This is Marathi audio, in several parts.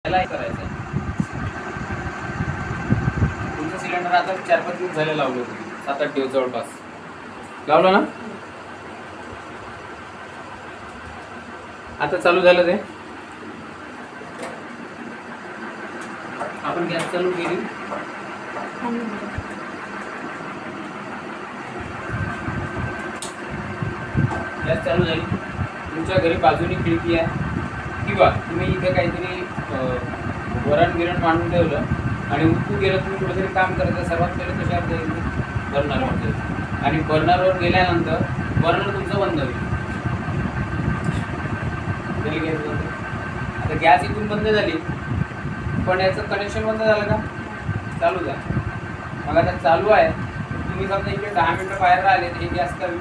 त्याला करायचं तुमचं सिलेंडर आता 4-5 दिवस झाले लावलं होतं, 7-8 दिवस जवळपास लावलं ना. आता चालू झालं ते. आपण गॅस चालू केली, गॅस चालू झाली. तुमच्या घरी बाजूनी खिडकी आहे किंवा तुम्ही इथे काहीतरी वरण गिरण मांडून ठेवलं आणि उठू गेलं, तुम्ही कुठेतरी काम करायचं, सर्वात पहिले कशावर जाईल? बर्नरवर जाईल. आणि बर्नरवर गेल्यानंतर बर्नर तुमचं बंद होईल. गॅस बंद. आता गॅस इथून बंद झाली, पण याचं कनेक्शन बंद झालं का? चालू झालं. मग आता चालू आहे, तुम्ही समजा इकडे 10 मिनिटं बाहेर राहिले तर हे गॅस कमी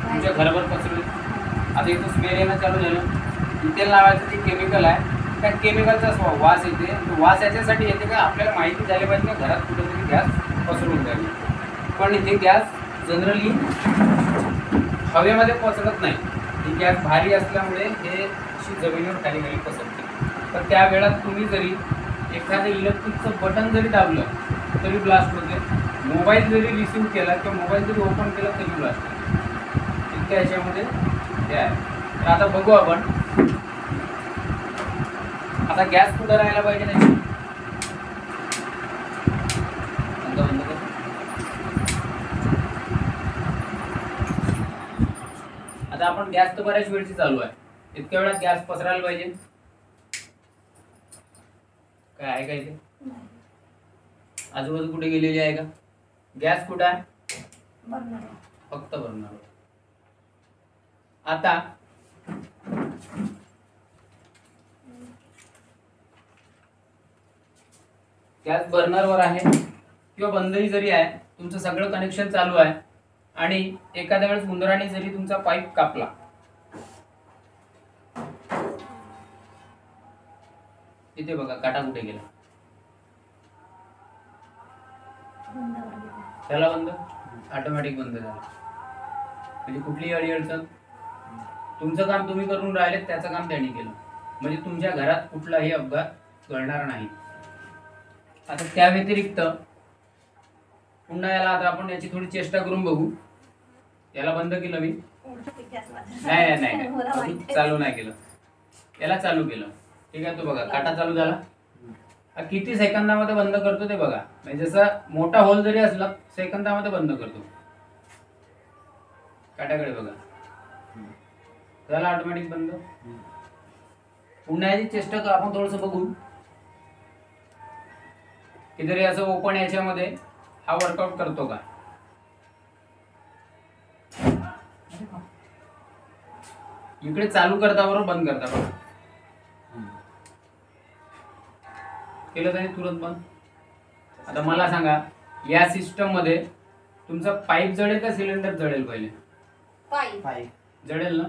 तुमच्या घरावर पसरली. आता इथं स्मेल येणं चालू झालं. इथे लावायचं ते केमिकल आहे, त्या केमिकलचा वास येते. तो वास याच्यासाठी येते का आपल्याला माहिती झाली पाहिजे का घरात कुठेतरी गॅस पसरून जाईल. पण इथे गॅस जनरली हवेमध्ये पसरत नाही. ही गॅस भारी असल्यामुळे हे अशी जमिनीवर खाली खाली पसरते. तर त्या वेळात तुम्ही जरी एखादं इलेक्ट्रिकचं बटन जरी दाबलं तरी ब्लास्ट होते. मोबाईल जरी रिसीव्ह केला किंवा मोबाईल जरी ओपन केला तरी ब्लास्ट होते. इतक्या ह्याच्यामध्ये हे आहे. तर आता बघू आपण आता गॅस कुठं राहायला पाहिजे नाही. आता आपण गॅस तर बऱ्याच वेळची चालू आहे, इतक्या वेळात गॅस पसरायला पाहिजे काय आहे का? इथे आजूबाजू कुठे गेलेली आहे का? गॅस कुठं आहे? फक्त बर्नर. आता गॅस बर्नरवर आहे किंवा बंदही जरी आहे, तुमचं सगळं कनेक्शन चालू आहे आणि एखाद्या वेळेस उंदराने जरी तुमचा पाईप कापला, इथे बघा काटा कुठे गेला, त्याला बंद ऑटोमॅटिक बंद झाला. म्हणजे कुठलीही अडचण तुमचं काम तुम्ही करून राहिले, त्याचं काम त्यांनी केलं. म्हणजे तुमच्या घरात कुठलाही अपघात घडणार नाही. आता त्या व्यतिरिक्त पुन्हा याला आता आपण याची थोडी चेष्टा करून बघू. याला बंद केलं मी, नाही चालू नाही केलं, याला चालू केलं. ठीक आहे, तो बघा काटा चालू झाला. किती सेकंदामध्ये बंद करतो ते बघा. म्हणजे जसं मोठा होल जरी असला सेकंदामध्ये बंद करतो. काटाकडे बघा, झाला ऑटोमॅटिक बंद. पुन्हा याची चेष्टा आपण थोडस बघू की जरी असं ओपन याच्यामध्ये हा वर्कआउट करतो का. इकडे चालू करता बरोबर बंद करता बघा, केलं त्याने तुरंत बंद. आता मला सांगा, या सिस्टम मध्ये तुमचा पाईप जळेल का सिलेंडर जळेल? पहिले पाईप जळेल ना.